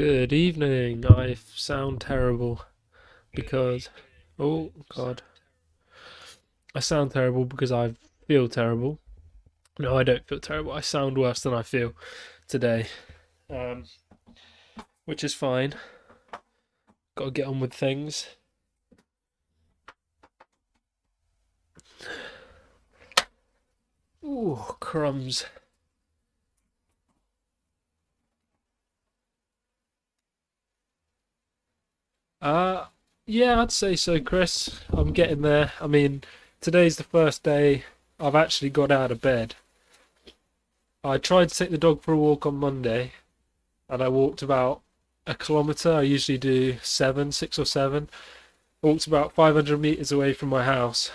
Good evening. I sound terrible because, oh God, I sound terrible because I feel terrible. No, I don't feel terrible. I sound worse than I feel today, um, which is fine. Got to get on with things. Ooh, crumbs. Uh, yeah, I'd say so, Chris. I'm getting there. I mean, today's the first day I've actually got out of bed. I tried to take the dog for a walk on Monday, and I walked about a kilometre. I usually do 6 or 7. I walked about 500 meters away from my house,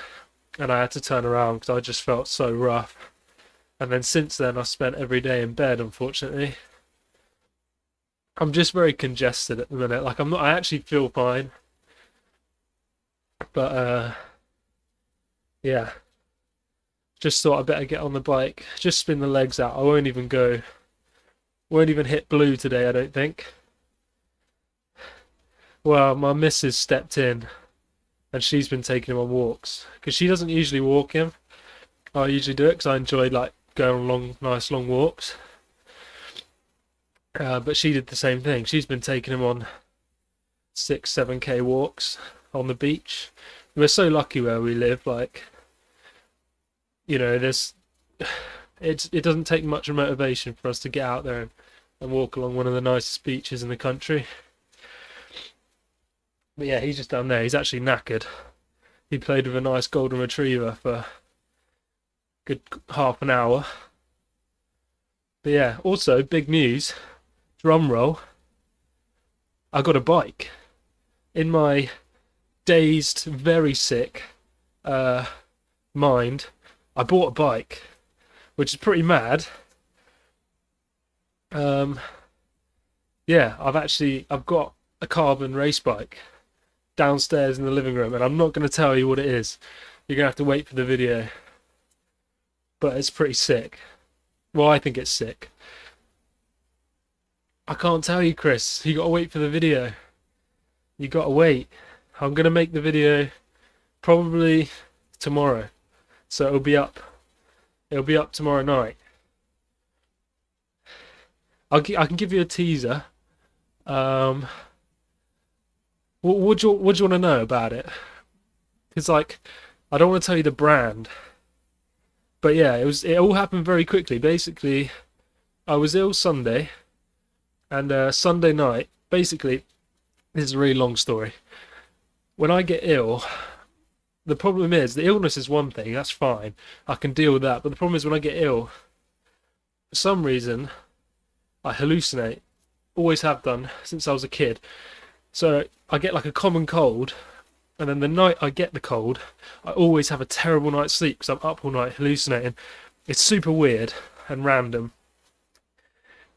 and I had to turn around because I just felt so rough. And then since then, I've spent every day in bed, unfortunately. I'm just very congested at the minute. Like, I'm not, I actually feel fine, but yeah, just thought I better get on the bike, just spin the legs out. I won't even hit blue today, I don't think. Well, my missus stepped in and she's been taking him on walks because she doesn't usually walk him. I usually do it because I enjoy like going on long, nice long walks. But she did the same thing. She's been taking him on 6, 7K walks on the beach. We're so lucky where we live. Like, there's it doesn't take much motivation for us to get out there and walk along one of the nicest beaches in the country. But yeah, he's just down there. He's actually knackered. He played with a nice golden retriever for a good half an hour. But yeah, also big news. Drum roll. I got a bike. In my dazed, very sick mind, I bought a bike, which is pretty mad. Um, yeah, I've got a carbon race bike downstairs in the living room, and I'm not going to tell you what it is. You're going to have to wait for the video. But it's pretty sick. Well, I think it's sick. I can't tell you, Chris. You got to wait for the video. You got to wait. I'm going to make the video probably tomorrow. So it'll be up. It'll be up tomorrow night. I can give you a teaser. What do you want to know about it? Because like, I don't want to tell you the brand, but yeah, it all happened very quickly. Basically, I was ill Sunday, and Sunday night. Basically, this is a really long story. When I get ill, the problem is the illness is one thing. That's fine. I can deal with that. But the problem is when I get ill, for some reason, I hallucinate. Always have done since I was a kid. So I get like a common cold, and then the night I get the cold, I always have a terrible night's sleep because I'm up all night hallucinating. It's super weird and random.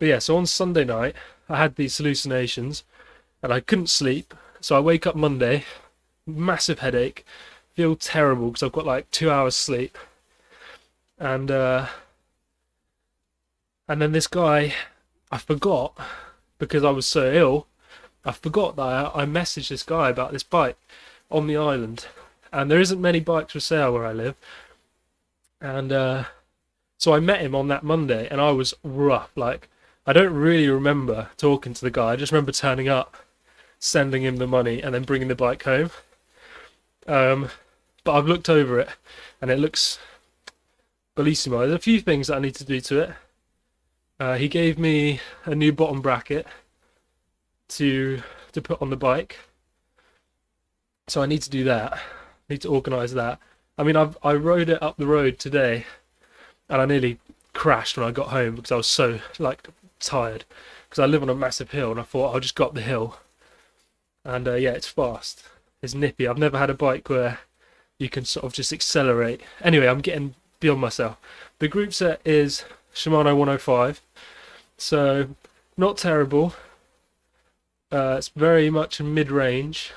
But yeah, so on Sunday night, I had these hallucinations, and I couldn't sleep. So I wake up Monday, massive headache, feel terrible because I've got like 2 hours sleep, and then this guy, I forgot because I was so ill. I forgot that I messaged this guy about this bike on the island, and there isn't many bikes for sale where I live. And so I met him on that Monday, and I was rough. Like, I don't really remember talking to the guy. I just remember turning up, sending him the money, and then bringing the bike home. But I've looked over it, and it looks bellissimo. There's a few things that I need to do to it. He gave me a new bottom bracket to put on the bike, so I need to do that. I need to organise that. I mean, I rode it up the road today, and I nearly crashed when I got home because I was so like tired. Because I live on a massive hill, and I thought I'll just go up the hill. And yeah, it's fast. It's nippy. I've never had a bike where you can sort of just accelerate. Anyway, I'm getting beyond myself. The group set is Shimano 105, so not terrible. It's very much mid-range,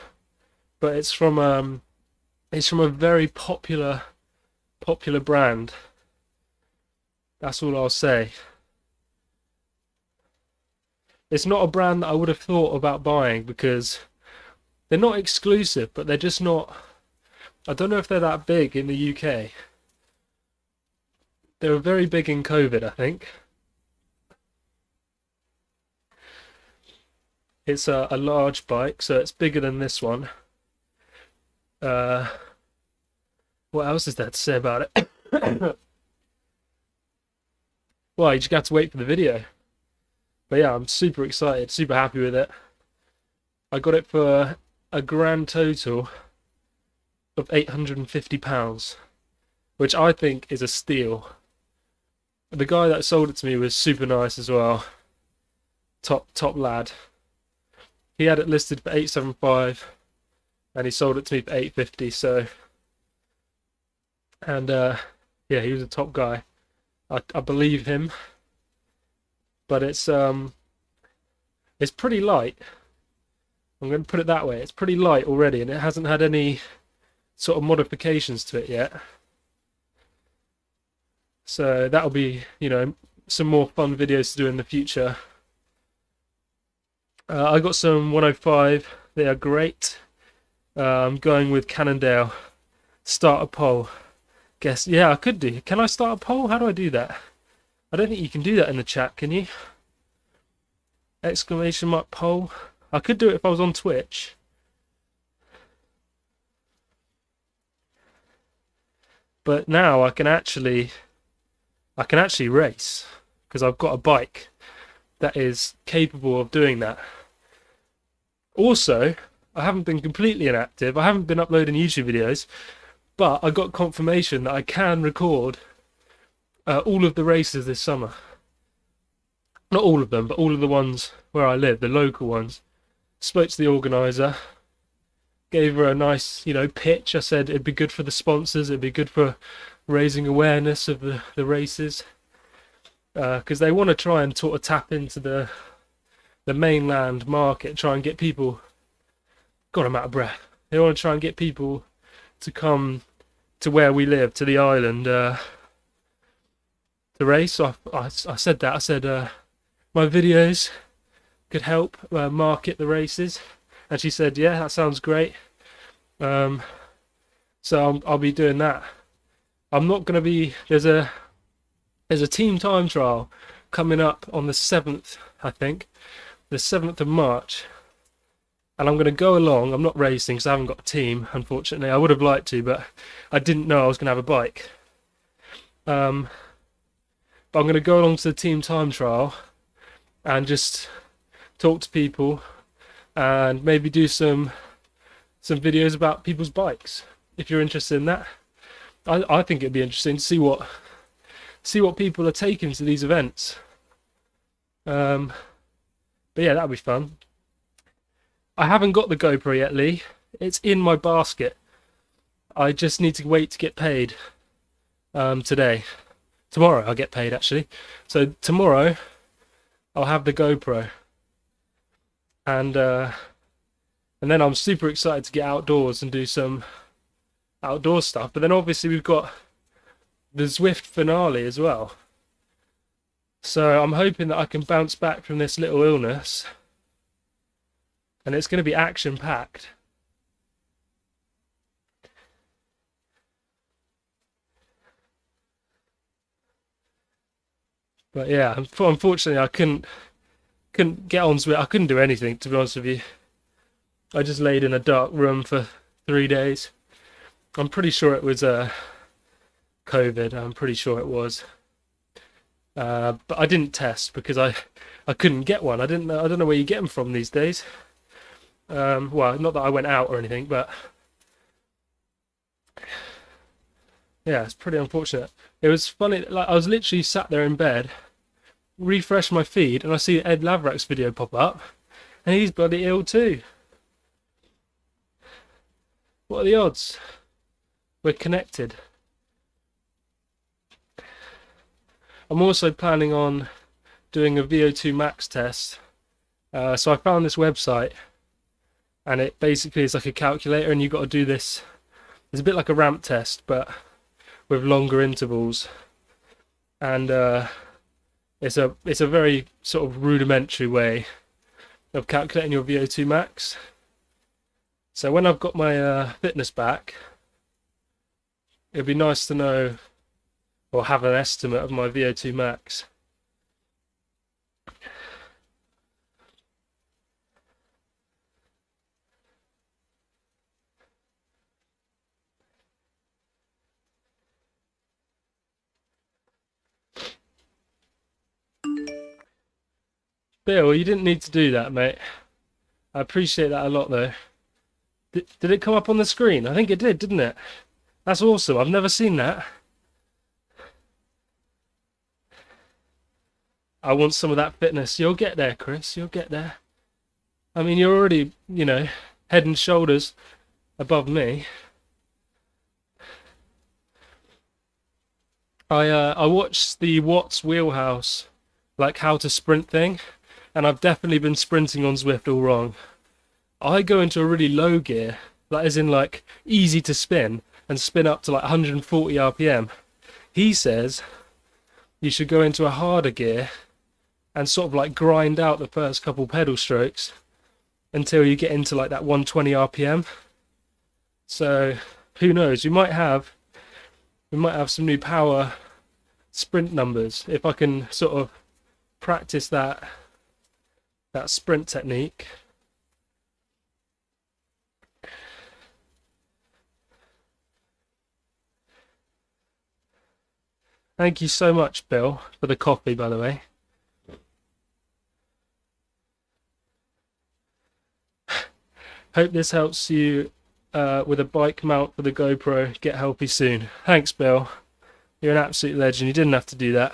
but it's from a very popular brand. That's all I'll say. It's not a brand that I would have thought about buying because they're not exclusive, but they're just not. I don't know if they're that big in the UK. They were very big in COVID, I think. It's a large bike, so it's bigger than this one. Uh, what else is there to say about it? Well, you just got to wait for the video. But yeah, I'm super excited, super happy with it. I got it for a grand total of £850, which I think is a steal. The guy that sold it to me was super nice as well. Top lad. He had it listed for 875 and he sold it to me for 850, so and yeah, he was a top guy. I believe him. But it's pretty light. I'm going to put it that way. It's pretty light already, and it hasn't had any sort of modifications to it yet. So that'll be, you know, some more fun videos to do in the future. I got some 105. They are great. I'm going with Cannondale. Start a poll. Guess, yeah, I could do. Can I start a poll? How do I do that? I don't think you can do that in the chat, can you? Exclamation mark poll. I could do it if I was on Twitch. But now I can actually race because I've got a bike that is capable of doing that. Also, I haven't been completely inactive. I haven't been uploading YouTube videos, but I got confirmation that I can record all of the races this summer. Not all of them, but all of the ones where I live, the local ones. Spoke to the organiser, gave her a nice, you know, pitch. I said it'd be good for the sponsors, it'd be good for raising awareness of the races, because they want to try and sort of tap into the mainland market, try and get people. God, I'm out of breath. They want to try and get people to come to where we live, to the island, to race. So I said that. I said my videos could help market the races, and she said, yeah, that sounds great. So I'll be doing that. I'm not going to be. There's a team time trial coming up on the 7th, I think, the 7th of March, and I'm going to go along. I'm not racing because I haven't got a team, unfortunately. I would have liked to, but I didn't know I was going to have a bike. But I'm going to go along to the team time trial and just talk to people and maybe do some videos about people's bikes. If you're interested in that, I think it'd be interesting to see what people are taking to these events. But yeah, that'd be fun. I haven't got the GoPro yet, Lee. It's in my basket. I just need to wait to get paid today. Tomorrow I'll get paid, actually. So tomorrow I'll have the GoPro. And then I'm super excited to get outdoors and do some outdoor stuff. But then obviously we've got the Zwift finale as well. So I'm hoping that I can bounce back from this little illness. And it's going to be action-packed. But yeah, unfortunately I couldn't get on Zwift. I couldn't do anything, to be honest with you. I just laid in a dark room for 3 days. I'm pretty sure it was COVID. I'm pretty sure it was. But I didn't test because I couldn't get one. I don't know where you get them from these days. Well, not that I went out or anything, but yeah, it's pretty unfortunate. It was funny. Like, I was literally sat there in bed, refresh my feed, and I see Ed Lavrak's video pop up, and he's bloody ill too. What are the odds? We're connected. I'm also planning on doing a VO2 max test. So I found this website, and it basically is like a calculator, and you've got to do this. It's a bit like a ramp test, but with longer intervals. And it's a very sort of rudimentary way of calculating your VO2 max. So when I've got my fitness back, it'd be nice to know or have an estimate of my VO2 max. Bill, you didn't need to do that, mate. I appreciate that a lot, though. Did it come up on the screen? I think it did, didn't it? That's awesome. I've never seen that. I want some of that fitness. You'll get there, Chris. You'll get there. I mean, you're already, you know, head and shoulders above me. I watched the Watts Wheelhouse, like how to sprint thing, and I've definitely been sprinting on Zwift all wrong. I go into a really low gear, that is in like easy to spin, and spin up to like 140 RPM. He says you should go into a harder gear and sort of like grind out the first couple pedal strokes until you get into like that 120 RPM. So who knows? We might have some new power sprint numbers if I can sort of practice that sprint technique. Thank you so much, Bill, for the coffee, by the way. Hope this helps you with a bike mount for the GoPro. Get healthy soon. Thanks, Bill. You're an absolute legend. You didn't have to do that.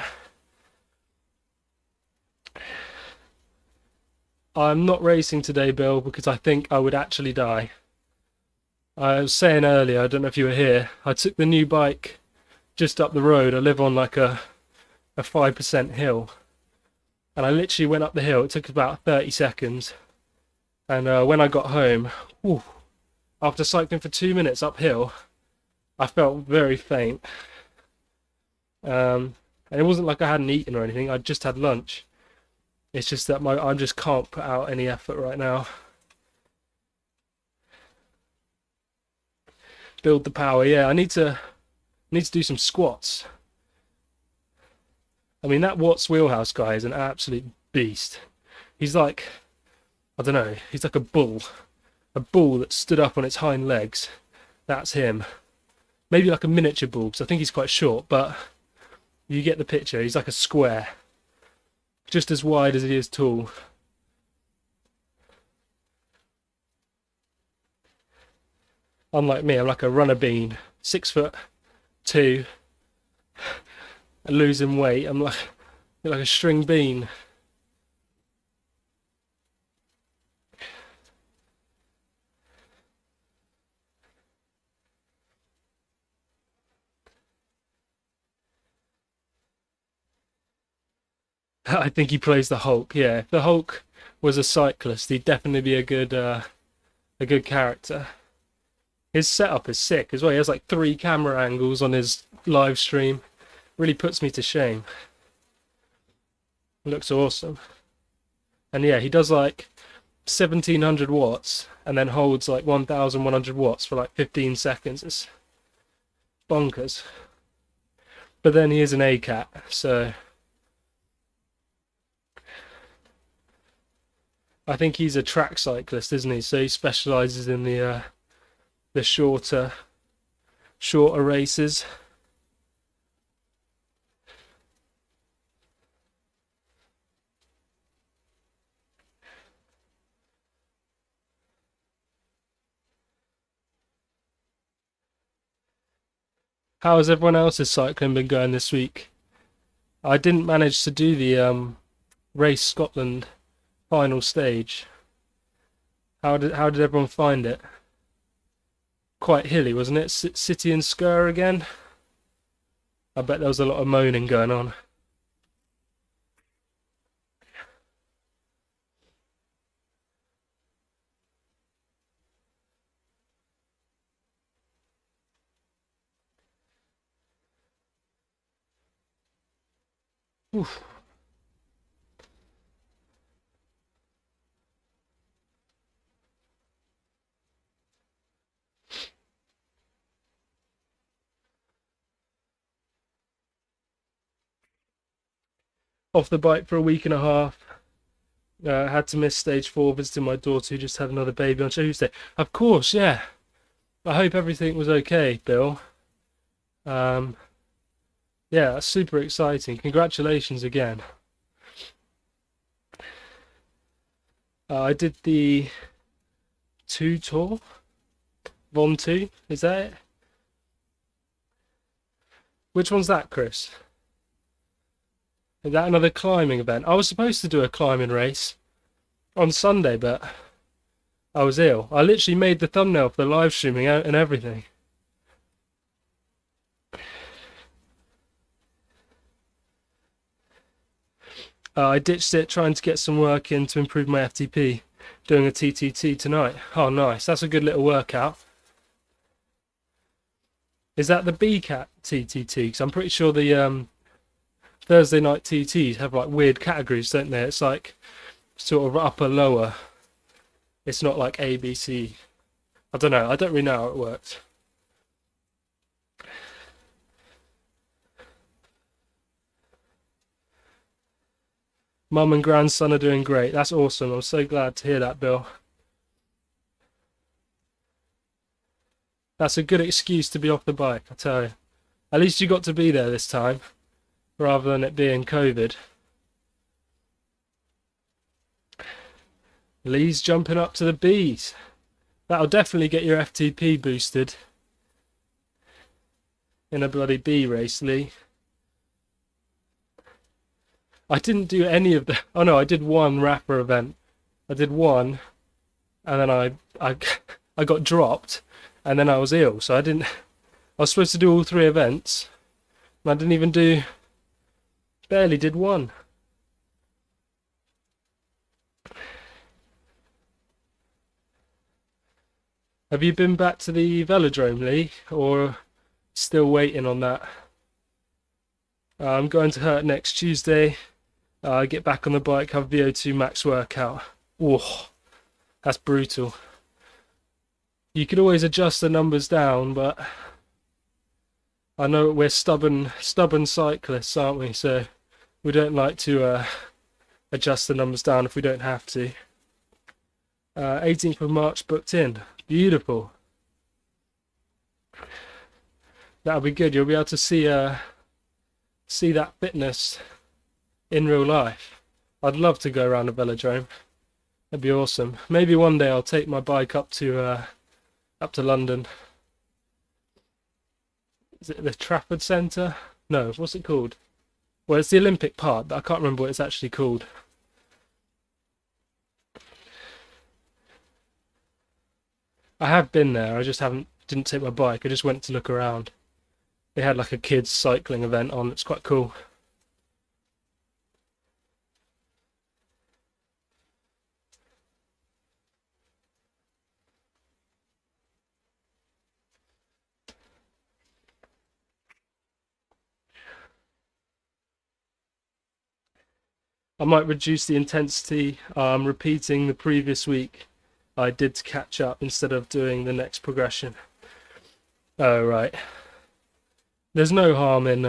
I'm not racing today, Bill, because I think I would actually die. I was saying earlier, I don't know if you were here, I took the new bike just up the road. I live on like a 5% hill. And I literally went up the hill. It took about 30 seconds. And when I got home, whew, after cycling for 2 minutes uphill, I felt very faint. And it wasn't like I hadn't eaten or anything. I just had lunch. It's just that I just can't put out any effort right now. Build the power. Yeah, I need to do some squats. I mean, that Watts Wheelhouse guy is an absolute beast. He's like, I don't know, he's like a bull that stood up on its hind legs. That's him. Maybe like a miniature bull, because I think he's quite short, but you get the picture. He's like a square, just as wide as he is tall. Unlike me, I'm like a runner bean, 6'2", and losing weight. I'm like a string bean. I think he plays the Hulk. Yeah, if the Hulk was a cyclist, he'd definitely be a good character. His setup is sick as well. He has like 3 camera angles on his live stream. Really puts me to shame. Looks awesome. And yeah, he does like 1700 watts and then holds like 1100 watts for like 15 seconds. It's bonkers. But then he is an ACAT, so I think he's a track cyclist, isn't he? So he specializes in the shorter races. How has everyone else's cycling been going this week? I didn't manage to do the Race Scotland final stage. How did everyone find it? Quite hilly, wasn't it? City and Sker again? I bet there was a lot of moaning going on. Oof. off the bike for a week and a half. Had to miss stage 4 visiting my daughter who just had another baby on Tuesday. Of course, yeah. I hope everything was okay, Bill. Yeah, that's super exciting. Congratulations again. I did the 2 tour. Von 2, is that it? Which one's that, Chris? Is that another climbing event? I was supposed to do a climbing race on Sunday, but I was ill. I literally made the thumbnail for the live streaming and everything. I ditched it trying to get some work in to improve my FTP, doing a TTT tonight. Oh, nice. That's a good little workout. Is that the BCAT TTT? Because I'm pretty sure the Thursday night TTs have like weird categories, don't they? It's like sort of upper, lower. It's not like A, B, C. I don't know. I don't really know how it works. Mum and grandson are doing great. That's awesome. I'm so glad to hear that, Bill. That's a good excuse to be off the bike, I tell you. At least you got to be there this time, rather than it being COVID. Lee's jumping up to the B's. That'll definitely get your FTP boosted in a bloody B race, Lee. I didn't do any of the... Oh no, I did one rapper event. I did one, and then I got dropped, and then I was ill, so I didn't... I was supposed to do all 3 events, and I didn't even do... Barely did one. Have you been back to the velodrome, Lee, or still waiting on that? I'm going to Hurt next Tuesday. Get back on the bike, have VO2 max workout. Oh, that's brutal. You could always adjust the numbers down, but I know we're stubborn cyclists, aren't we? So we don't like to adjust the numbers down if we don't have to. 18th of March booked in. Beautiful. That'll be good. You'll be able to see that fitness in real life. I'd love to go around a velodrome. That'd be awesome. Maybe one day I'll take my bike up to London. Is it the Trafford Centre? No, what's it called? Well, it's the Olympic Park, but I can't remember what it's actually called. I have been there. I just didn't take my bike. I just went to look around. They had like a kids cycling event on. It's quite cool. I might reduce the intensity. Repeating the previous week I did to catch up instead of doing the next progression. Oh, right. There's no harm in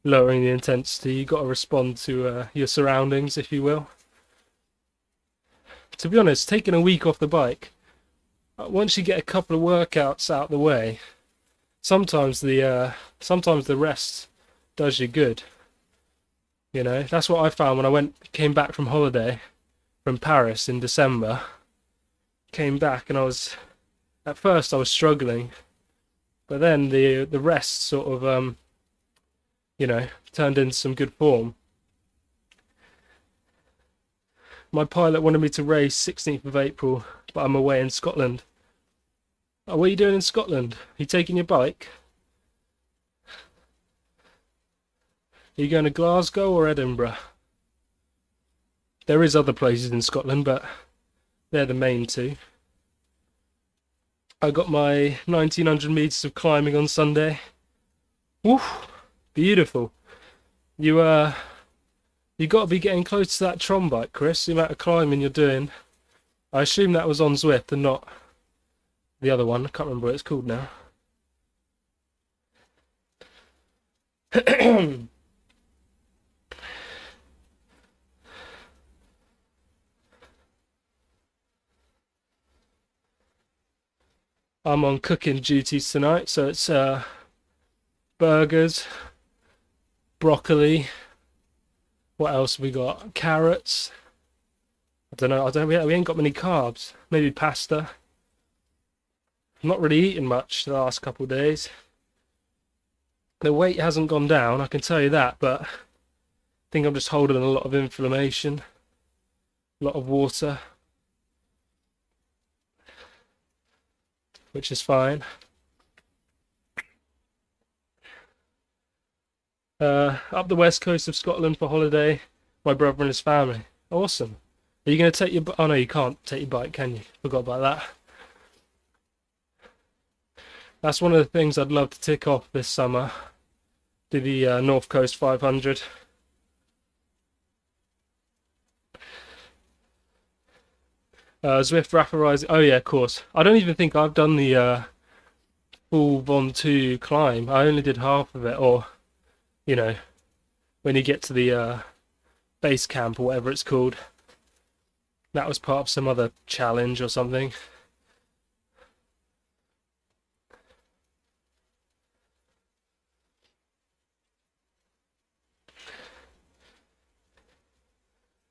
lowering the intensity. You've got to respond to your surroundings, if you will. To be honest, taking a week off the bike, once you get a couple of workouts out the way, sometimes the rest does you good. You know, that's what I found when I came back from holiday from Paris in December. Came back and at first I was struggling, but then the rest sort of turned into some good form. My pilot wanted me to race 16th of April, but I'm away in Scotland. Oh, what are you doing in Scotland? Are you taking your bike? Are you going to Glasgow or Edinburgh? There is other places in Scotland, but they're the main 2. I got my 1900 meters of climbing on Sunday. Woo! Beautiful. You got to be getting close to that Tron bike, Chris. The amount of climbing you're doing. I assume that was on Zwift and not the other one. I can't remember what it's called now. I'm on cooking duties tonight, so it's burgers, broccoli. What else have we got? Carrots. I don't know. We ain't got many carbs. Maybe pasta. I'm not really eating much the last couple of days. The weight hasn't gone down, I can tell you that, but I think I'm just holding a lot of inflammation, a lot of water, which is fine. Up the west coast of Scotland for holiday, my brother and his family. Awesome. Are you going to take your... Oh no, you can't take your bike, can you? Forgot about that. That's one of the things I'd love to tick off this summer. Do the North Coast 500. Zwift Rapid. Oh yeah, of course. I don't even think I've done the full Von 2 climb. I only did half of it, or, you know, when you get to the base camp or whatever it's called. That was part of some other challenge or something.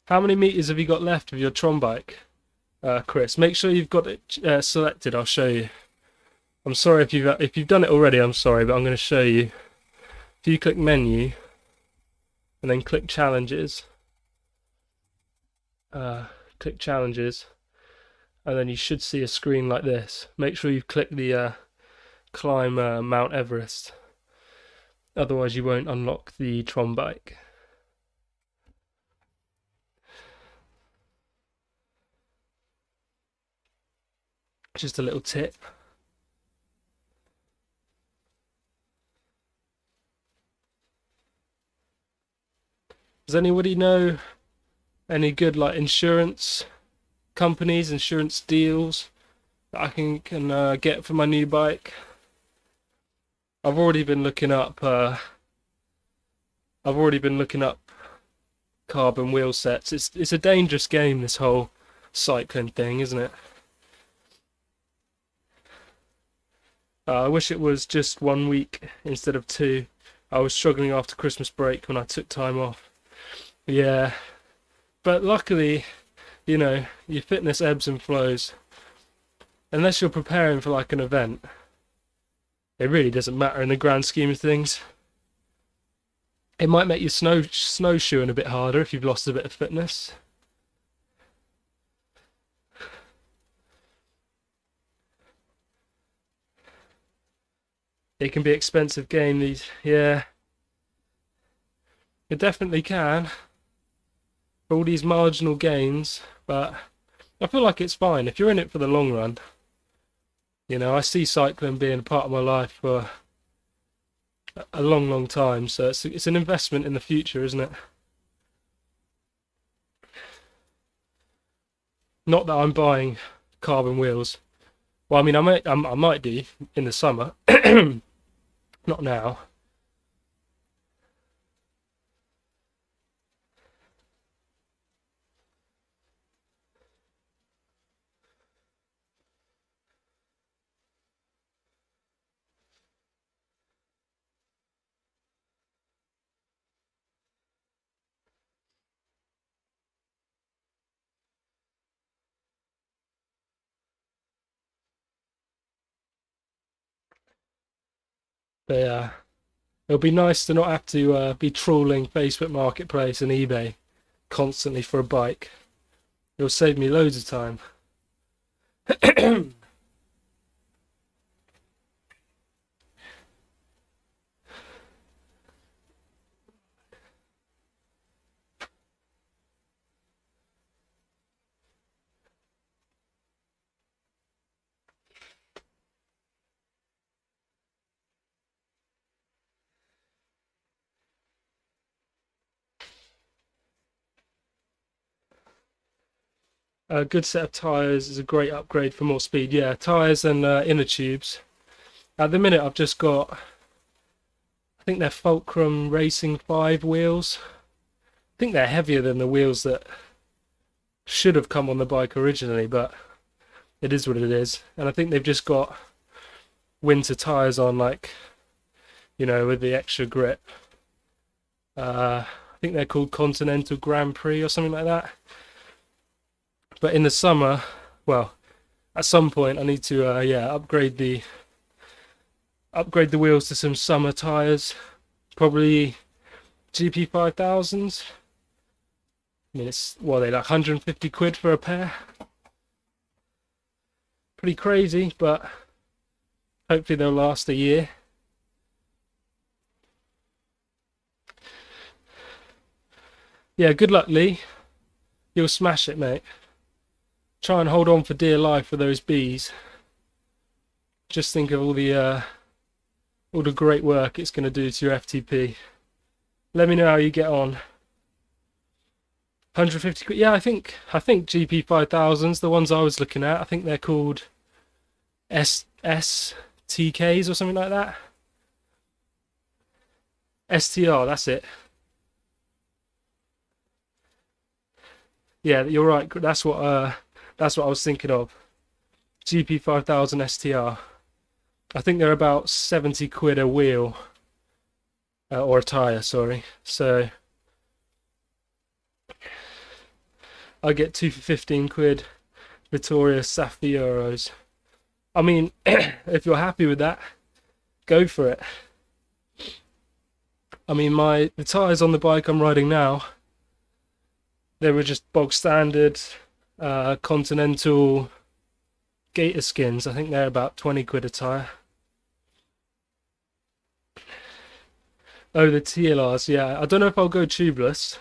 How many meters have you got left of your Tron bike, Chris? Make sure you've got it selected. I'll show you. I'm sorry if you've done it already. I'm sorry, but I'm going to show you. If you click menu and then click challenges, and then you should see a screen like this. Make sure you click the climb Mount Everest. Otherwise, you won't unlock the Tron bike. Just a little tip. Does anybody know any good like insurance companies, insurance deals that I can get for my new bike? I've already been looking up carbon wheel sets. It's a dangerous game, this whole cycling thing, isn't it? I wish it was just 1 week instead of 2. I was struggling after Christmas break when I took time off. Yeah, but luckily, you know, your fitness ebbs and flows. Unless you're preparing for like an event, it really doesn't matter in the grand scheme of things. It might make your snowshoeing a bit harder if you've lost a bit of fitness. It can be expensive game, these. Yeah, it definitely can. For all these marginal gains, but I feel like it's fine if you're in it for the long run. You know, I see cycling being a part of my life for a long, long time, so it's an investment in the future, isn't it? Not that I'm buying carbon wheels. Well, I mean, I might do in the summer. Not now. But yeah, it'll be nice to not have to be trawling Facebook Marketplace and eBay constantly for a bike. It'll save me loads of time. A good set of tyres is a great upgrade for more speed. Yeah, tyres and inner tubes. At the minute, I've just got, I think they're Fulcrum Racing 5 wheels. I think they're heavier than the wheels that should have come on the bike originally, but it is what it is. And I think they've just got winter tyres on, like, you know, with the extra grip. I think they're called Continental Grand Prix or something like that. But in the summer, well, at some point I need to upgrade the wheels to some summer tyres, probably GP 5000s. I mean, it's, what are they, like 150 quid for a pair? Pretty crazy, but hopefully they'll last a year. Yeah, good luck, Lee. You'll smash it, mate. Try and hold on for dear life for those bees. Just think of all the great work it's going to do to your FTP. Let me know how you get on. 150 quid. Yeah, I think GP 5000s, the ones I was looking at, I think they're called STKs or something like that. STR, that's it. Yeah, you're right. That's what I was thinking of. GP 5000 STR. I think they're about 70 quid a wheel, or a tyre, sorry. So I get 2 for 15 quid. Vittoria Saffieuros. I mean, if you're happy with that, go for it. I mean, the tyres on the bike I'm riding now, they were just bog standard Continental Gator skins. I think they're about 20 quid a tyre. Oh, the TLRs, yeah. I don't know if I'll go tubeless.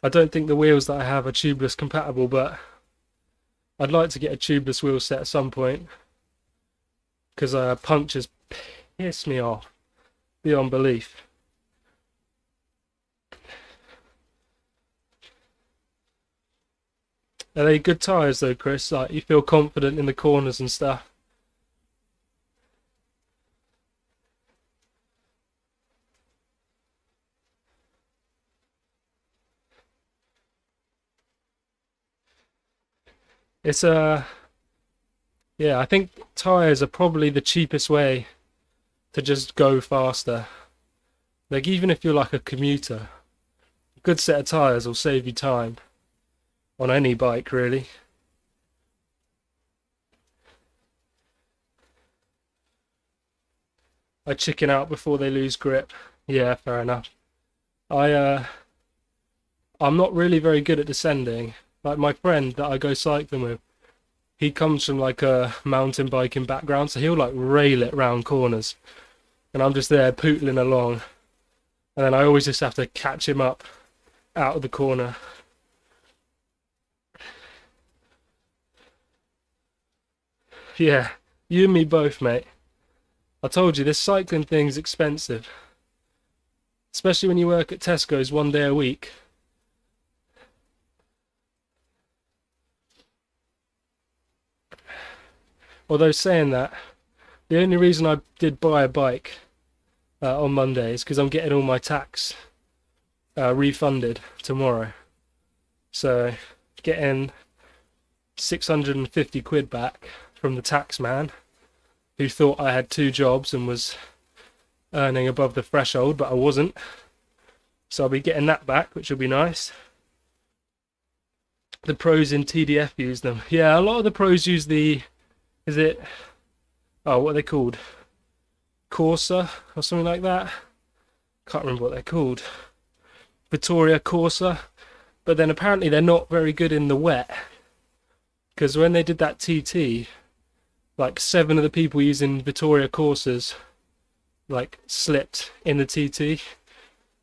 I don't think the wheels that I have are tubeless compatible, but I'd like to get a tubeless wheel set at some point, because punctures piss me off beyond belief. Are they good tyres though, Chris? Like, you feel confident in the corners and stuff? It's yeah, I think tyres are probably the cheapest way to just go faster. Like, even if you're like a commuter, a good set of tyres will save you time on any bike, really. I chicken out before they lose grip. Yeah, fair enough. I'm not really very good at descending. Like, my friend that I go cycling with, he comes from like a mountain biking background, so he'll like rail it round corners, and I'm just there pootling along, and then I always just have to catch him up out of the corner. Yeah, you and me both, mate. I told you, this cycling thing's expensive, especially when you work at Tesco's 1 day a week. Although, saying that, the only reason I did buy a bike on Monday is because I'm getting all my tax refunded tomorrow. So, getting 650 quid back from the tax man, who thought I had 2 jobs and was earning above the threshold, but I wasn't. So I'll be getting that back, which will be nice. The pros in TDF use them. Yeah, a lot of the pros use what are they called? Corsa or something like that. Can't remember what they're called. Vittoria Corsa. But then apparently they're not very good in the wet, because when they did that TT, like 7 of the people using Vittoria Corsas like slipped in the TT.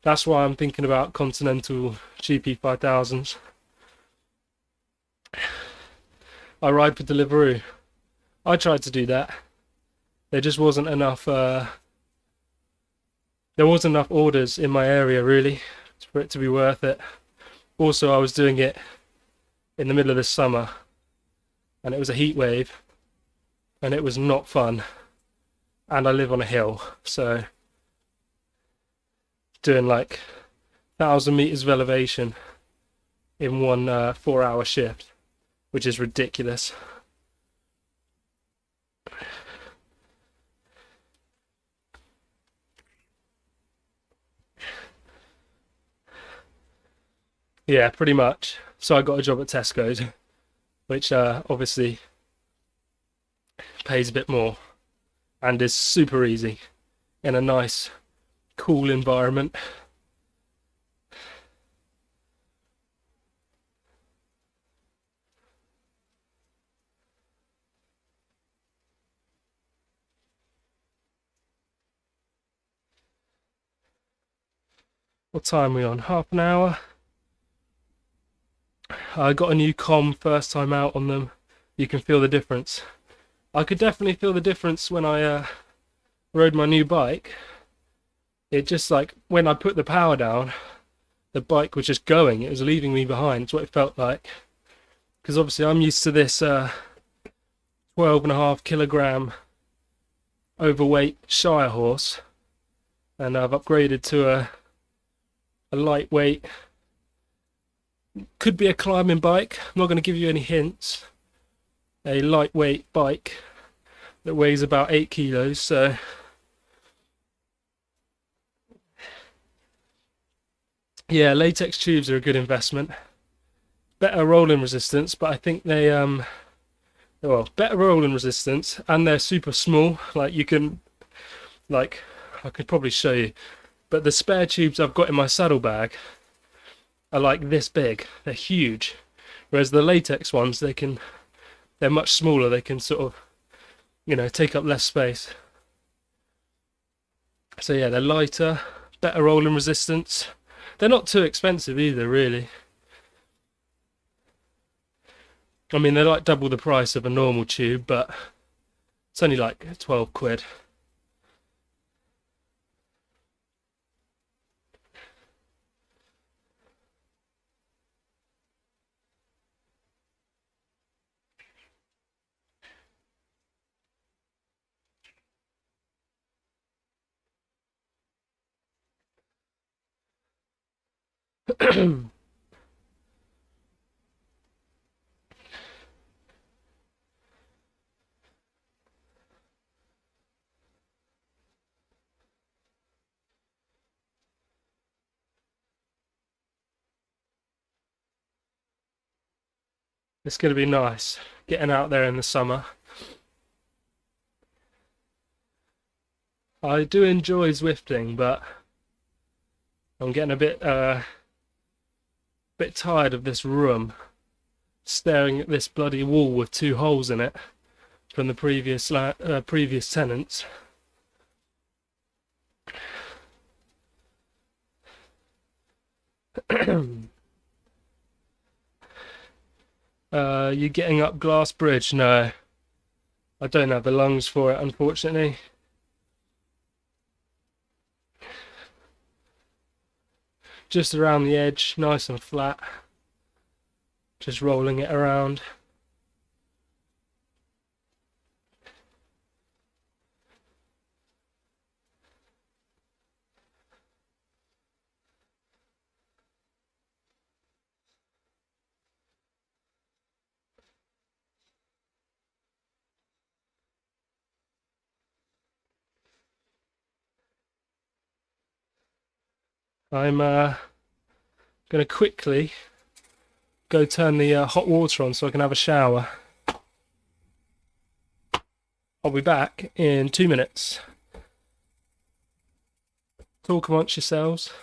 That's why I'm thinking about Continental GP 5000s. I ride for Deliveroo. I tried to do that. There just wasn't enough there wasn't enough orders in my area, really, for it to be worth it. Also, I was doing it in the middle of the summer, and it was a heat wave, and it was not fun. And I live on a hill, so doing like 1,000 meters of elevation in one 4-hour shift, which is ridiculous. Yeah, pretty much. So I got a job at Tesco's, which obviously pays a bit more and is super easy in a nice, cool environment. What time are we on? Half an hour. I got a new comm first time out on them. You can feel the difference. I could definitely feel the difference when I rode my new bike. It just like when I put the power down, the bike was just going. It was leaving me behind. It's what it felt like. Because obviously I'm used to this 12.5 kilogram overweight Shire horse, and I've upgraded to a lightweight, could be a climbing bike. I'm not going to give you any hints. A lightweight bike that weighs about 8 kilos. So yeah, latex tubes are a good investment. Better rolling resistance, but I think they well, better rolling resistance, and they're super small. Like you can, like I could probably show you, but the spare tubes I've got in my saddlebag are like this big. They're huge. Whereas the latex ones, they're much smaller. They can sort of, you know, take up less space. So yeah, they're lighter, better rolling resistance. They're not too expensive either, really. I mean, they're like double the price of a normal tube, but it's only like 12 quid. It's going to be nice getting out there in the summer. I do enjoy Zwifting, but I'm getting a bit tired of this room, staring at this bloody wall with 2 holes in it from the previous tenants. You getting up Glass Bridge? No, I don't have the lungs for it, unfortunately. Just around the edge, nice and flat. Just rolling it around. I'm gonna quickly go turn the hot water on so I can have a shower. I'll be back in 2 minutes. Talk amongst yourselves.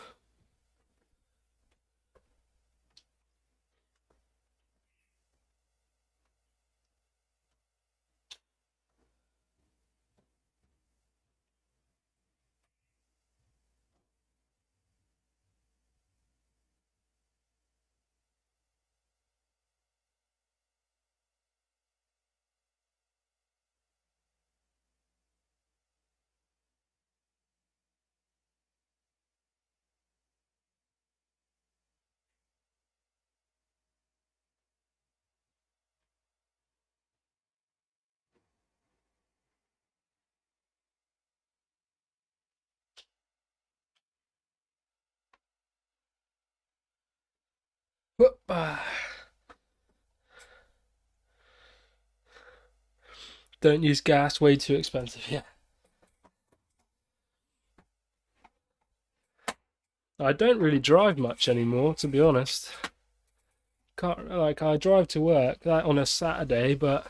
Don't use gas, way too expensive. Yeah. I don't really drive much anymore, to be honest. Can't, like, I drive to work that on a Saturday, but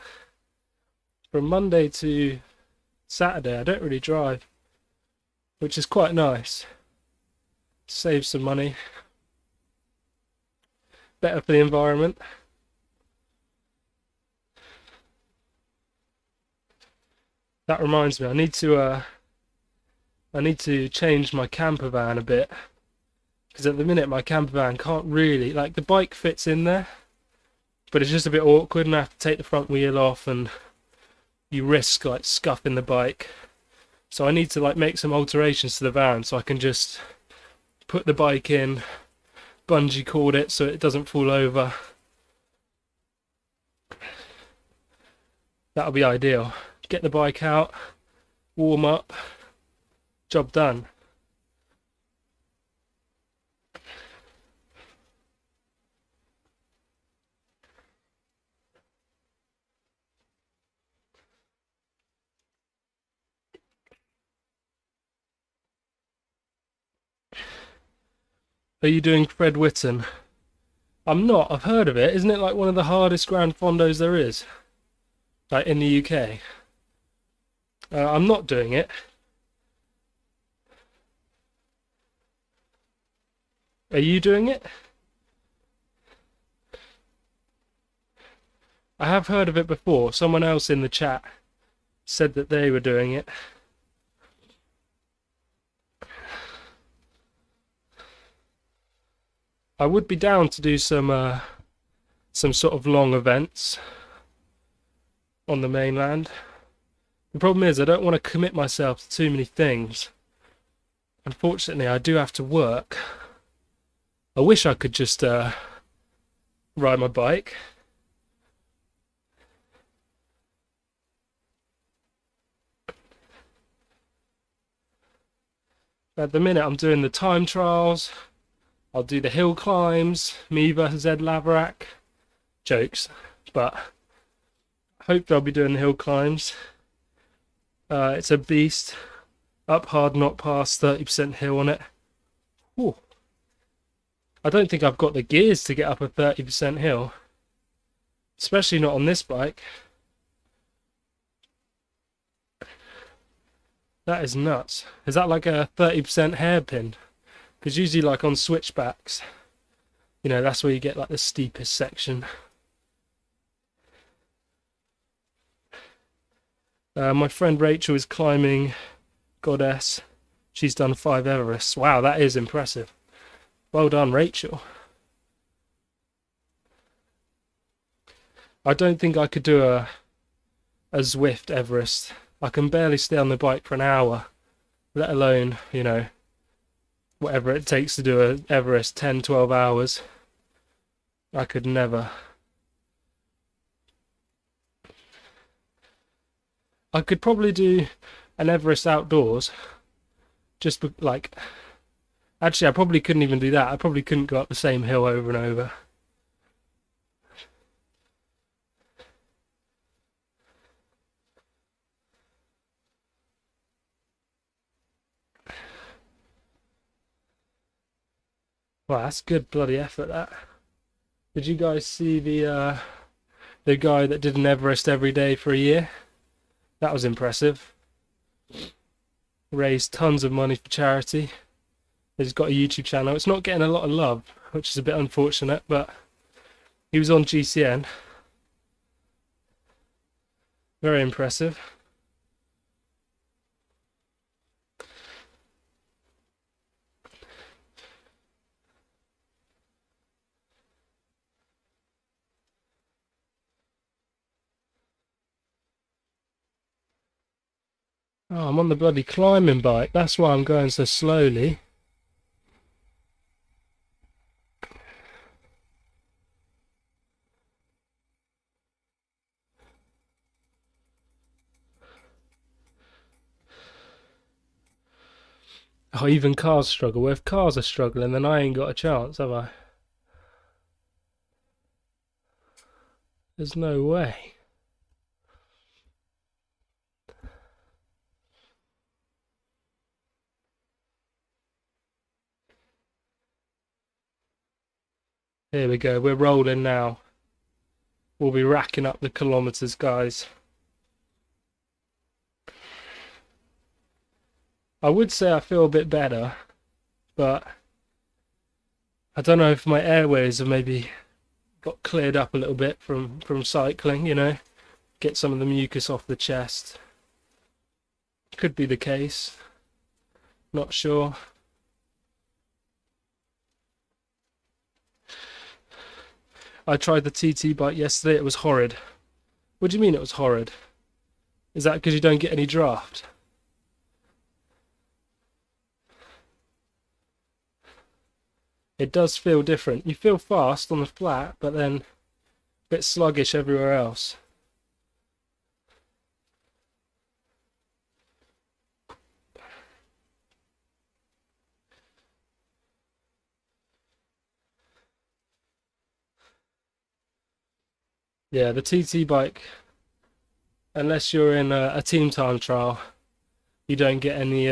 from Monday to Saturday I don't really drive, which is quite nice. Save some money, better for the environment. That reminds me, I need to change my camper van a bit, because at the minute my camper van can't really, like, the bike fits in there, but it's just a bit awkward, and I have to take the front wheel off, and you risk like scuffing the bike. So I need to like make some alterations to the van so I can just put the bike in, bungee cord it so it doesn't fall over. That'll be ideal. Get the bike out, warm up, job done. Are you doing Fred Whitten? I'm not. I've heard of it. Isn't it like one of the hardest Grand Fondos there is? Like in the UK. I'm not doing it. Are you doing it? I have heard of it before. Someone else in the chat said that they were doing it. I would be down to do some sort of long events on the mainland. The problem is I don't want to commit myself to too many things. Unfortunately, I do have to work. I wish I could just ride my bike. At the minute I'm doing the time trials. I'll do the hill climbs, me versus Ed Laverack. Jokes, but hopefully I'll be doing the hill climbs. It's a beast. Up hard, not past 30% hill on it. Ooh. I don't think I've got the gears to get up a 30% hill. Especially not on this bike. That is nuts. Is that like a 30% hairpin? Because usually like on switchbacks, you know, that's where you get like the steepest section. My friend Rachel is climbing Goddess. She's done 5 Everests. Wow, that is impressive. Well done, Rachel. I don't think I could do a Zwift Everest. I can barely stay on the bike for an hour, let alone, you know, whatever it takes to do an Everest, 10, 12 hours. I could never. I could probably do an Everest outdoors, just like, actually I probably couldn't even do that. I probably couldn't go up the same hill over and over. Wow, that's good bloody effort, that. Did you guys see the guy that did an Everest every day for a year? That was impressive. Raised tons of money for charity. He's got a YouTube channel. It's not getting a lot of love, which is a bit unfortunate, but he was on GCN. Very impressive. Oh, I'm on the bloody climbing bike. That's why I'm going so slowly. Oh, even cars struggle. Well, if cars are struggling, then I ain't got a chance, have I? There's no way. Here we go, we're rolling now. We'll be racking up the kilometers, guys. I would say I feel a bit better, but I don't know if my airways have maybe got cleared up a little bit from cycling, you know, get some of the mucus off the chest. Could be the case, not sure. I tried the TT bike yesterday, it was horrid. What do you mean it was horrid? Is that because you don't get any draft? It does feel different. You feel fast on the flat, but then a bit sluggish everywhere else. Yeah, the TT bike, unless you're in a team time trial, you don't get any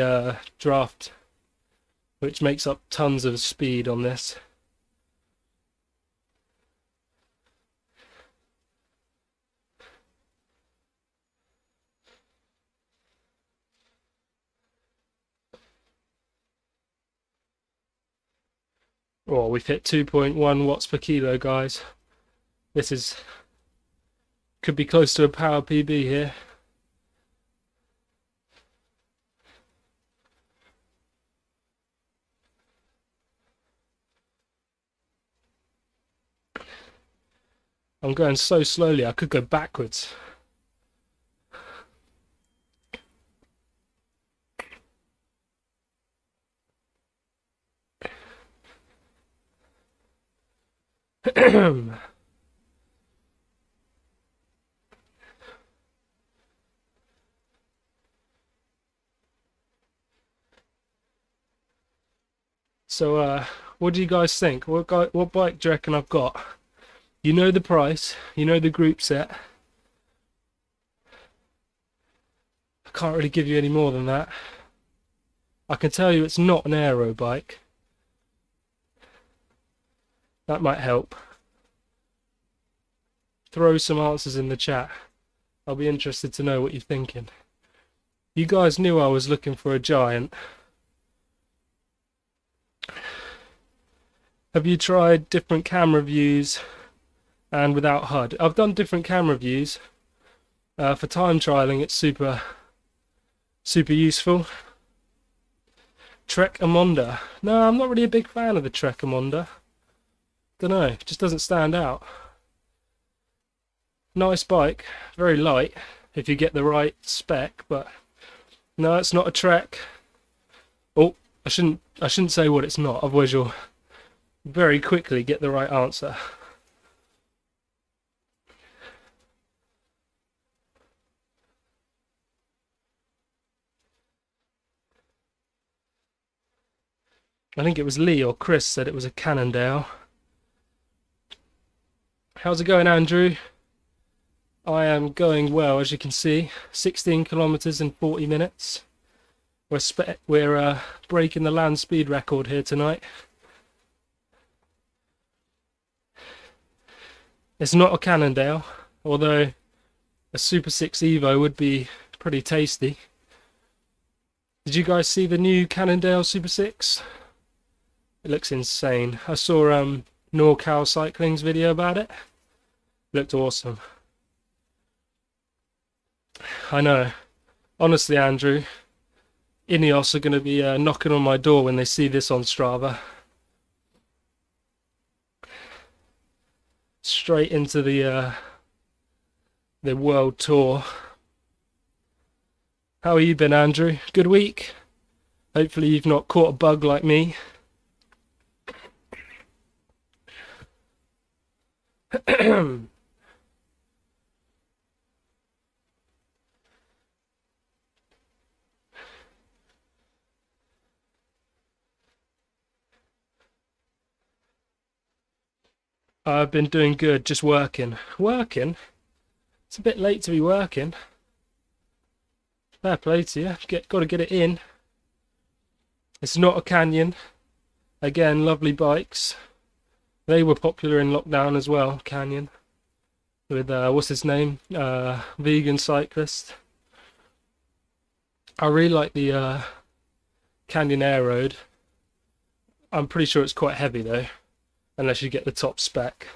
draft, which makes up tons of speed on this. Oh, we've hit 2.1 watts per kilo, guys. This could be close to a power PB here. I'm going so slowly, I could go backwards. So, what do you guys think? What bike do you reckon I've got? You know the price, you know the group set. I can't really give you any more than that. I can tell you it's not an aero bike. That might help. Throw some answers in the chat. I'll be interested to know what you're thinking. You guys knew I was looking for a giant. Have you tried different camera views and without HUD? I've done different camera views. For time trialing, it's super useful. Trek Amonda. No, I'm not really a big fan of the Trek Amonda. Don't know, it just doesn't stand out. Nice bike, very light if you get the right spec, but no, it's not a Trek. Oh, I shouldn't say what it's not, otherwise you'll very quickly get the right answer. I think it was Lee or Chris said it was a Cannondale. How's it going, Andrew? I am going well, as you can see. 16 kilometers in 40 minutes. We're breaking the land speed record here tonight. It's not a Cannondale, although a Super 6 Evo would be pretty tasty. Did you guys see the new Cannondale Super 6? It looks insane. I saw NorCal Cycling's video about it. Looked awesome. I know. Honestly, Andrew, Ineos are going to be knocking on my door when they see this on Strava. Straight into the world tour. How have you been, Andrew? Good week? Hopefully you've not caught a bug like me. I've been doing good, just working. Working? It's a bit late to be working. Fair play to you. Got to get it in. It's not a Canyon. Again, lovely bikes. They were popular in lockdown as well, Canyon, with what's his name, vegan cyclist. I really like the Canyon Air Road. I'm pretty sure it's quite heavy though, unless you get the top spec,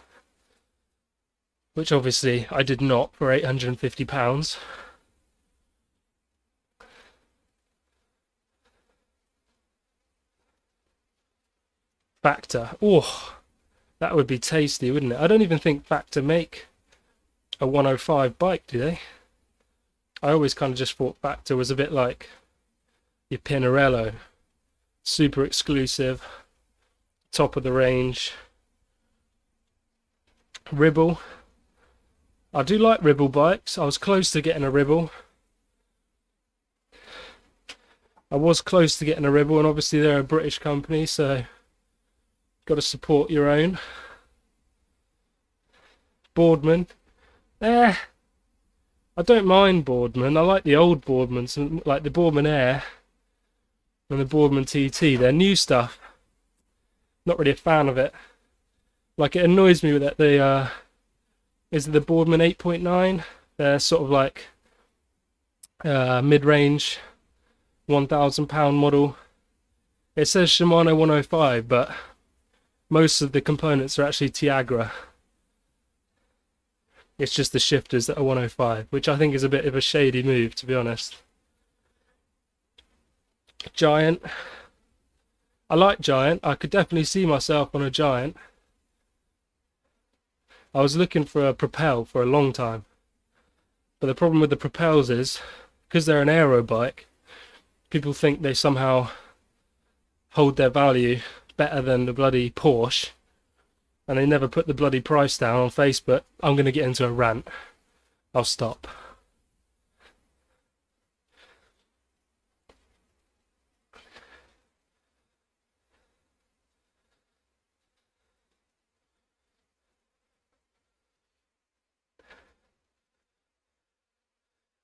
which obviously I did not for £850. Factor. Oh, that would be tasty, wouldn't it? I don't even think Factor make a 105 bike, do they? I always kind of just thought Factor was a bit like your Pinarello. Super exclusive, top of the range. Ribble. I do like Ribble bikes. I was close to getting a Ribble. And obviously they're a British company, so got to support your own. Boardman. I don't mind Boardman. I like the old Boardmans, like the Boardman Air and the Boardman TT. They're new stuff. Not really a fan of it. Like, it annoys me that they is it the Boardman 8.9? They're sort of like mid-range £1,000 model. It says Shimano 105, but most of the components are actually Tiagra. It's just the shifters that are 105, which I think is a bit of a shady move, to be honest. Giant. I like Giant. I could definitely see myself on a Giant. I was looking for a Propel for a long time. But the problem with the Propels is, because they're an aero bike, people think they somehow hold their value better than the bloody Porsche. And they never put the bloody price down on Facebook. I'm going to get into a rant. I'll stop.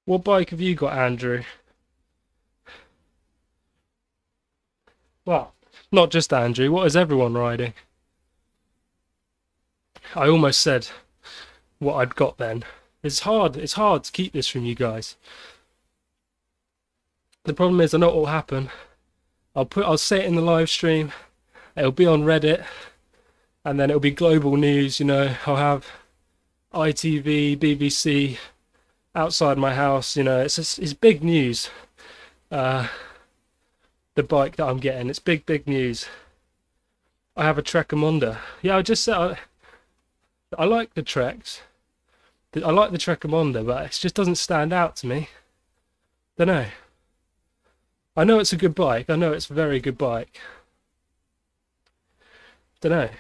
What bike have you got, Andrew? Well, not just Andrew. What is everyone riding? I almost said what I'd got then. It's hard to keep this from you guys. The problem is, I know what will happen. I'll say it in the live stream, it'll be on Reddit, and then it'll be global news, you know. I'll have ITV, BBC outside my house, you know. It's big news. The bike that I'm getting, it's big news. I have a Trekker. Yeah, I just said I like the Treks. I like the Trekker, but it just doesn't stand out to me. Don't know. I know it's a good bike. I know it's a very good bike. Don't know.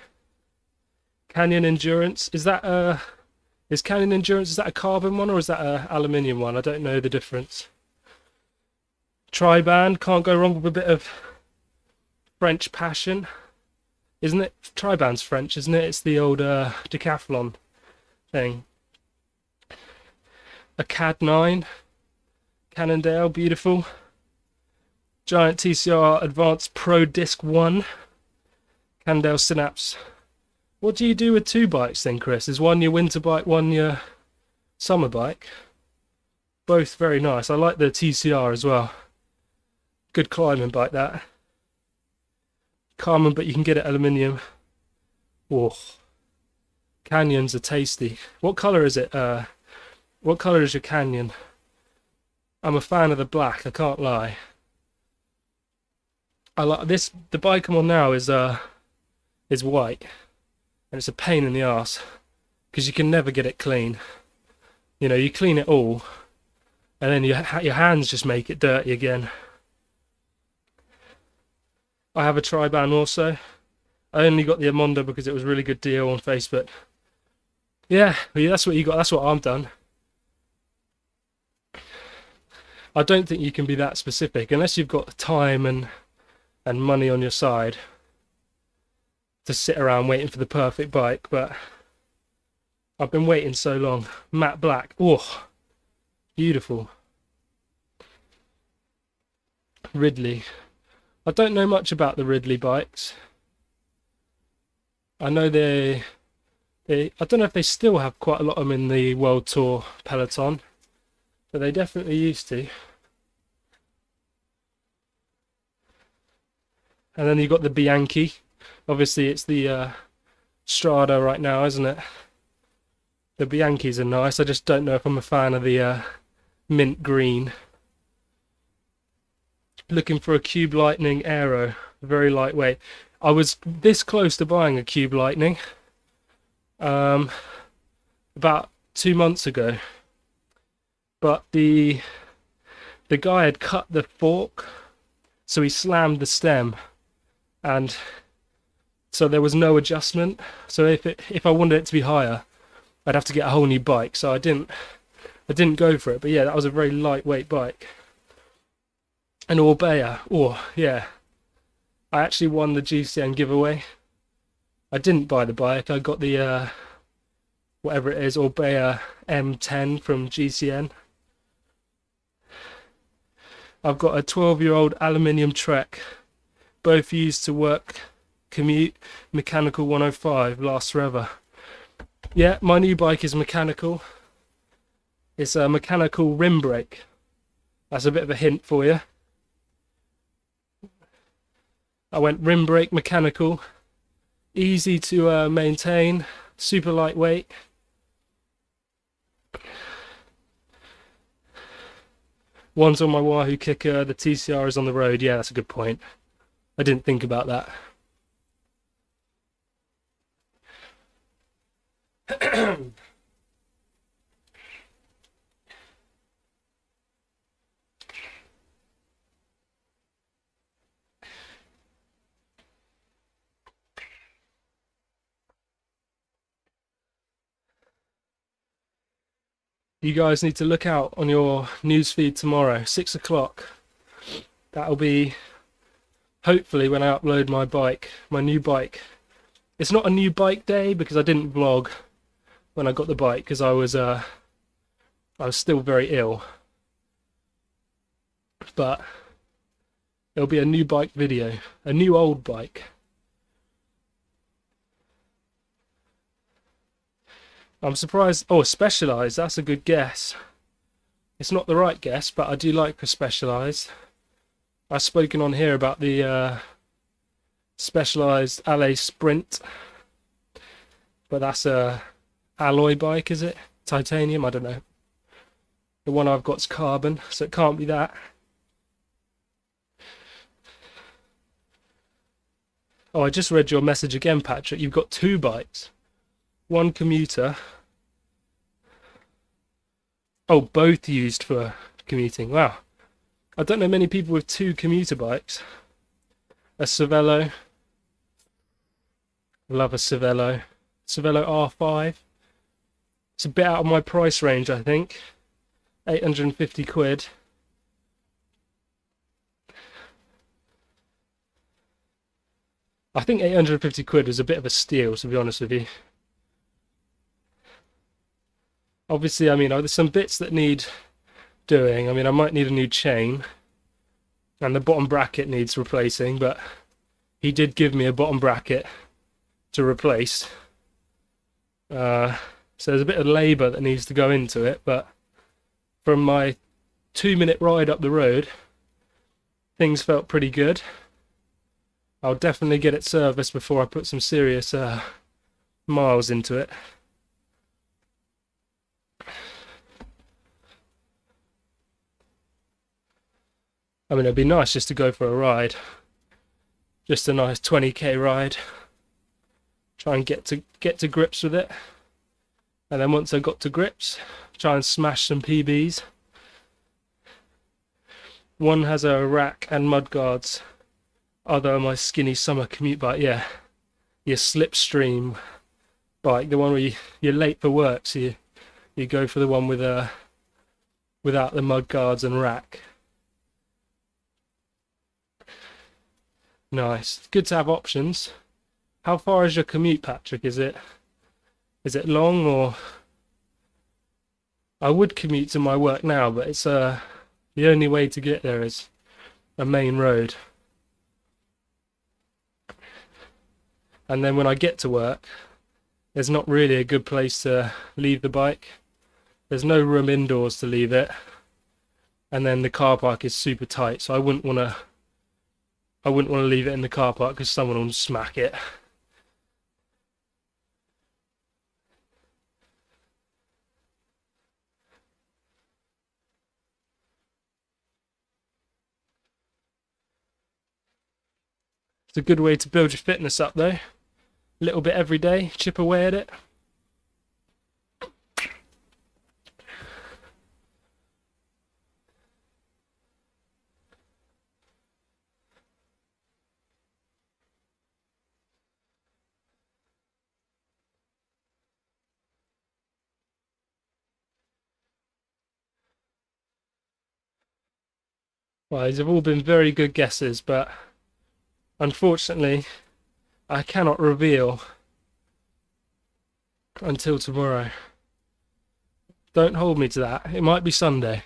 Canyon Endurance, is that is Canyon Endurance, is that a carbon one or is that a aluminium one? I don't know the difference. Triband, can't go wrong with a bit of French passion. Isn't it? Triband's French, isn't it? It's the old decathlon thing. A CAD 9. Cannondale, beautiful. Giant TCR Advanced Pro Disc 1. Cannondale Synapse. What do you do with two bikes then, Chris? Is one your winter bike, one your summer bike? Both very nice. I like the TCR as well. Good climbing bike, that. Carbon, but you can get it aluminium. Whoa. Canyons are tasty. What colour is it? What colour is your Canyon? I'm a fan of the black, I can't lie. I like this. The bike I'm on now is white, and it's a pain in the arse because you can never get it clean. You know, you clean it all, and then your hands just make it dirty again. I have a Triband also. I only got the Amondo because it was a really good deal on Facebook. Yeah, that's what you got. That's what I'm done. I don't think you can be that specific unless you've got time and money on your side to sit around waiting for the perfect bike. But I've been waiting so long. Matte black. Oh, beautiful. Ridley. I don't know much about the Ridley bikes. I know I don't know if they still have quite a lot of them in the World Tour peloton, but they definitely used to. And then you've got the Bianchi. Obviously, it's the Strada right now, isn't it? The Bianchis are nice. I just don't know if I'm a fan of the mint green. Looking for a Cube Lightning Aero, very lightweight. I was this close to buying a Cube Lightning about 2 months ago, but the guy had cut the fork, so he slammed the stem, and so there was no adjustment. So if I wanted it to be higher, I'd have to get a whole new bike. So I didn't go for it. But yeah, that was a very lightweight bike. An Orbea. Oh yeah, I actually won the GCN giveaway. I didn't buy the bike. I got the whatever it is, Orbea M10 from GCN. I've got a 12-year-old aluminium Trek, both used to work, commute, mechanical 105, lasts forever. Yeah, my new bike is mechanical. It's a mechanical rim brake. That's a bit of a hint for you. I went rim brake mechanical, easy to maintain, super lightweight. One's on my Wahoo kicker, the TCR is on the road. Yeah, that's a good point. I didn't think about that. You guys need to look out on your newsfeed tomorrow, 6 o'clock. That'll be hopefully when I upload my bike, my new bike. It's not a new bike day because I didn't vlog when I got the bike because I was still very ill. But it'll be a new bike video, a new old bike. I'm surprised. Oh, Specialized, that's a good guess. It's not the right guess, but I do like a Specialized. I've spoken on here about the Specialized Alley Sprint, but that's a alloy bike, is it? Titanium, I don't know. The one I've got's carbon, so it can't be that. Oh, I just read your message again, Patrick. You've got 2 bikes. One commuter. Oh, both used for commuting. Wow. I don't know many people with 2 commuter bikes. A Cervelo. Love a Cervelo. Cervelo R5. It's a bit out of my price range, I think. 850 quid. I think 850 quid was a bit of a steal, to be honest with you. Obviously, I mean, there's some bits that need doing. I mean, I might need a new chain, and the bottom bracket needs replacing, but he did give me a bottom bracket to replace. So there's a bit of labour that needs to go into it, but from my 2-minute ride up the road, things felt pretty good. I'll definitely get it serviced before I put some serious miles into it. I mean, it'd be nice just to go for a ride. Just a nice 20k ride. Try and get to grips with it. And then once I got to grips, try and smash some PBs. One has a rack and mud guards. Other my skinny summer commute bike, yeah. Your slipstream bike, the one where you're late for work, so you go for the one with without the mud guards and rack. Nice. Good to have options. How far is your commute, Patrick? Is it long, or? I would commute to my work now, but it's the only way to get there is a main road. And then when I get to work, there's not really a good place to leave the bike. There's no room indoors to leave it. And then the car park is super tight, so I wouldn't want to leave it in the car park because someone will smack it. It's a good way to build your fitness up though. A little bit every day, chip away at it. Well, these have all been very good guesses, but unfortunately, I cannot reveal until tomorrow. Don't hold me to that. It might be Sunday.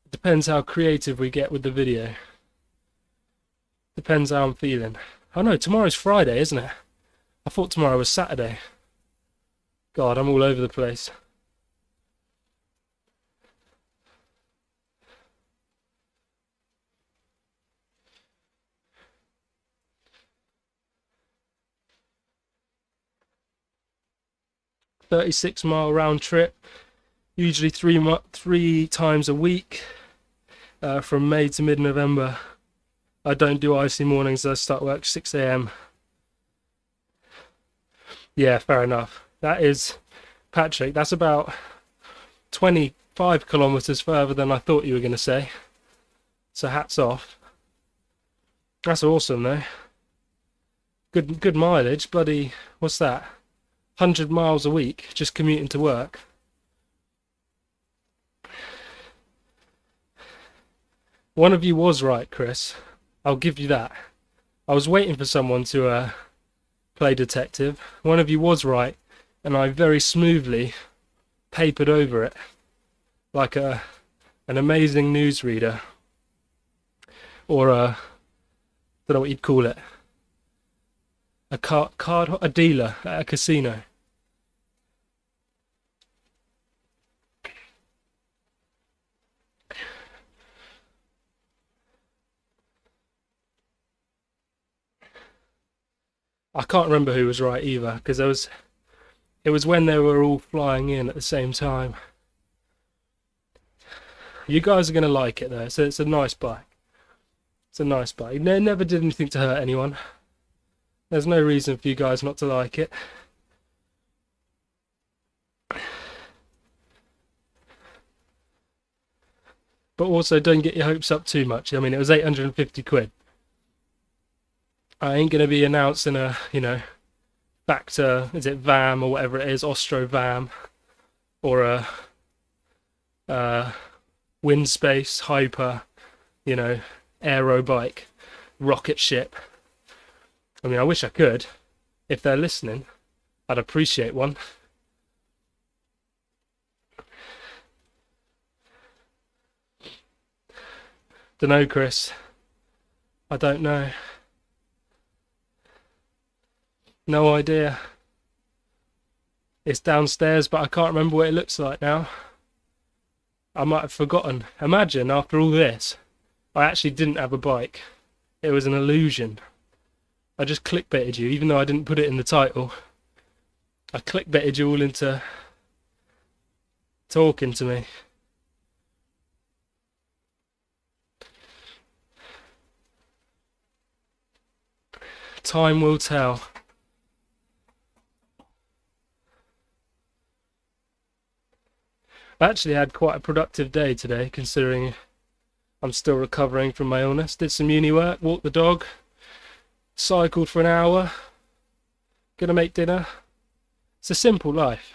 It depends how creative we get with the video. Depends how I'm feeling. Oh no, tomorrow's Friday, isn't it? I thought tomorrow was Saturday. God, I'm all over the place. $36-mile round trip, usually three times a week, from May to mid-November. I don't do icy mornings. I start work 6 a.m. Yeah, fair enough. That is, Patrick, that's about 25 kilometers further than I thought you were going to say. So hats off. That's awesome though. Good mileage. Bloody, what's that? 100 miles a week just commuting to work. One of you was right, Chris. I'll give you that. I was waiting for someone to play detective. One of you was right, and I very smoothly papered over it like an amazing newsreader, or don't know what you'd call it, a dealer at a casino. I can't remember who was right either, because it was when they were all flying in at the same time. You guys are going to like it though, so it's a nice bike. It's a nice bike. It never did anything to hurt anyone. There's no reason for you guys not to like it. But also don't get your hopes up too much. I mean, it was 850 quid. I ain't going to be announcing a, Factor, is it VAM or whatever it is, Ostro VAM, or a Windspace Hyper, aero bike, rocket ship. I mean, I wish I could. If they're listening, I'd appreciate one. Dunno, Chris. I don't know. No idea. It's downstairs, but I can't remember what it looks like now. I might have forgotten. Imagine, after all this, I actually didn't have a bike. It was an illusion. I just clickbaited you, even though I didn't put it in the title. I clickbaited you all into talking to me. Time will tell. I actually had quite a productive day today, considering I'm still recovering from my illness. Did some uni work, walked the dog, cycled for an hour, gonna make dinner. It's a simple life.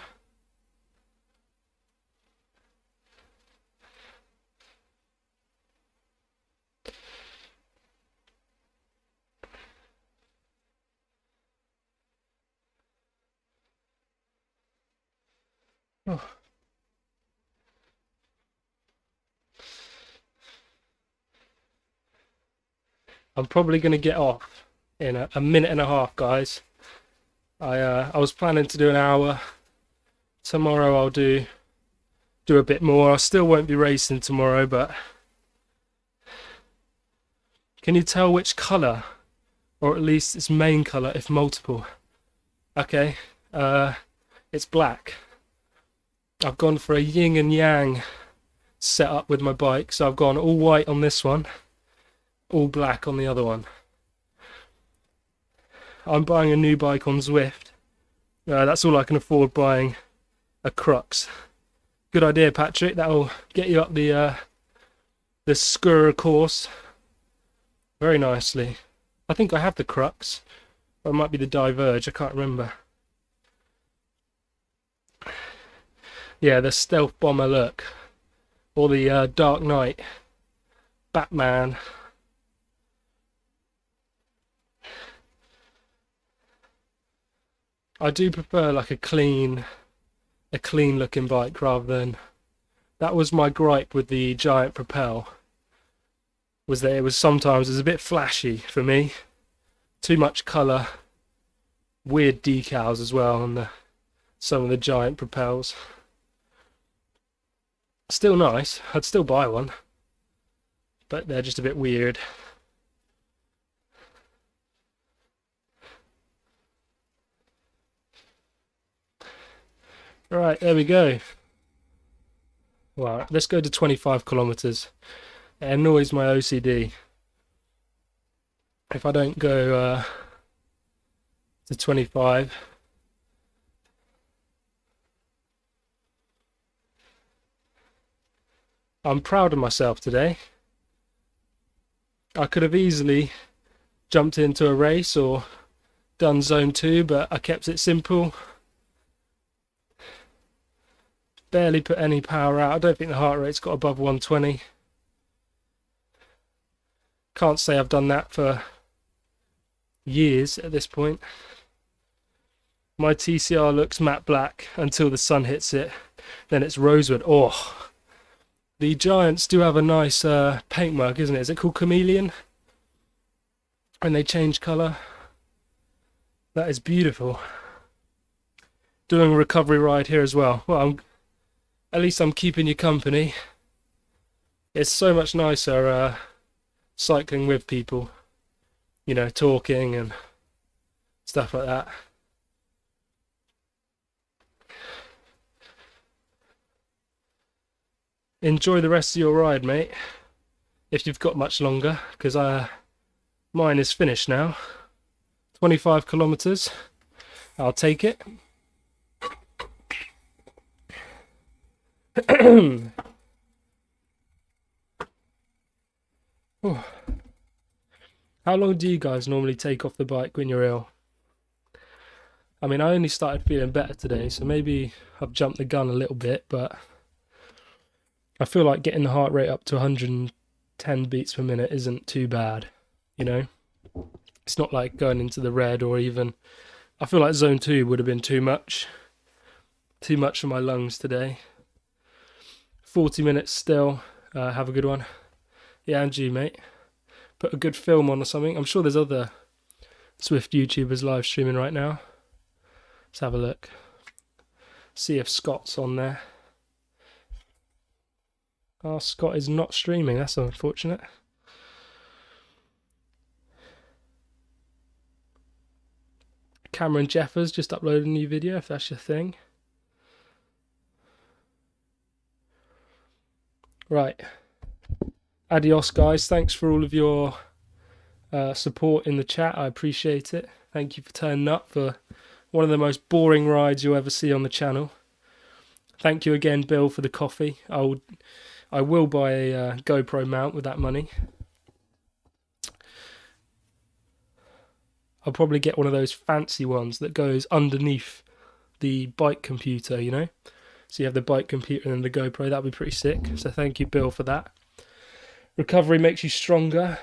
Oh. I'm probably going to get off in a minute and a half, guys. I was planning to do an hour. Tomorrow I'll do a bit more. I still won't be racing tomorrow, but can you tell which colour, or at least its main colour, if multiple? Okay, it's black. I've gone for a yin and yang setup with my bike, so I've gone all white on this one, all black on the other one. I'm buying a new bike on Zwift. That's all I can afford buying a crux. Good idea, Patrick. That'll get you up the Sora course very nicely. I think I have the crux, or it might be the Diverge. I can't remember. Yeah, the stealth bomber look, or the Dark Knight, Batman. I do prefer like a clean looking bike rather than. That was my gripe with the Giant Propel, was that it was a bit flashy for me, too much colour, weird decals as well on some of the Giant Propels. Still nice, I'd still buy one, but they're just a bit weird. Right, there we go. Well, let's go to 25 kilometers. It annoys my OCD if I don't go to 25. I'm proud of myself today. I could have easily jumped into a race or done zone 2, but I kept it simple. Barely put any power out. I don't think the heart rate's got above 120. Can't say I've done that for years at this point. My TCR looks matte black until the sun hits it. Then it's rosewood. Oh, the Giants do have a nice paint mark, isn't it? Is it called Chameleon? When they change colour. That is beautiful. Doing a recovery ride here as well. Well, at least I'm keeping you company. It's so much nicer cycling with people, you know, talking and stuff like that. Enjoy the rest of your ride, mate, if you've got much longer, because mine is finished now. 25 kilometers. I'll take it. Oh. How long do you guys normally take off the bike when you're ill? I mean, I only started feeling better today, so maybe I've jumped the gun a little bit, but I feel like getting the heart rate up to 110 beats per minute isn't too bad, you know? It's not like going into the red, or even, I feel like zone 2 would have been too much for my lungs today. 40 minutes still. Have a good one. Yeah, and you, mate. Put a good film on or something. I'm sure there's other Zwift YouTubers live streaming right now. Let's have a look. See if Scott's on there. Oh, Scott is not streaming. That's unfortunate. Cameron Jeffers just uploaded a new video, if that's your thing. Right. Adios, guys. Thanks for all of your support in the chat. I appreciate it. Thank you for turning up for one of the most boring rides you'll ever see on the channel. Thank you again, Bill, for the coffee. I will buy a GoPro mount with that money. I'll probably get one of those fancy ones that goes underneath the bike computer, you know? So you have the bike computer and the GoPro. That'd be pretty sick. So thank you, Bill, for that. Recovery makes you stronger.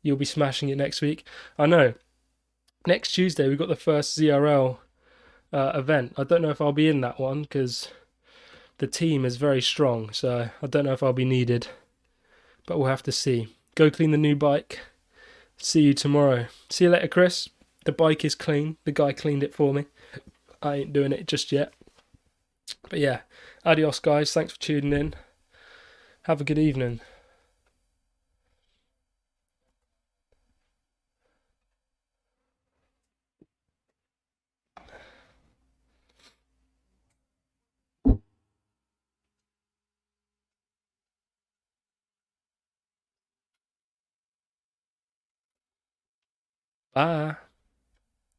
You'll be smashing it next week. I know. Next Tuesday, we've got the first ZRL event. I don't know if I'll be in that one because the team is very strong. So I don't know if I'll be needed. But we'll have to see. Go clean the new bike. See you tomorrow. See you later, Chris. The bike is clean. The guy cleaned it for me. I ain't doing it just yet. But yeah, adios, guys. Thanks for tuning in. Have a good evening. Bye.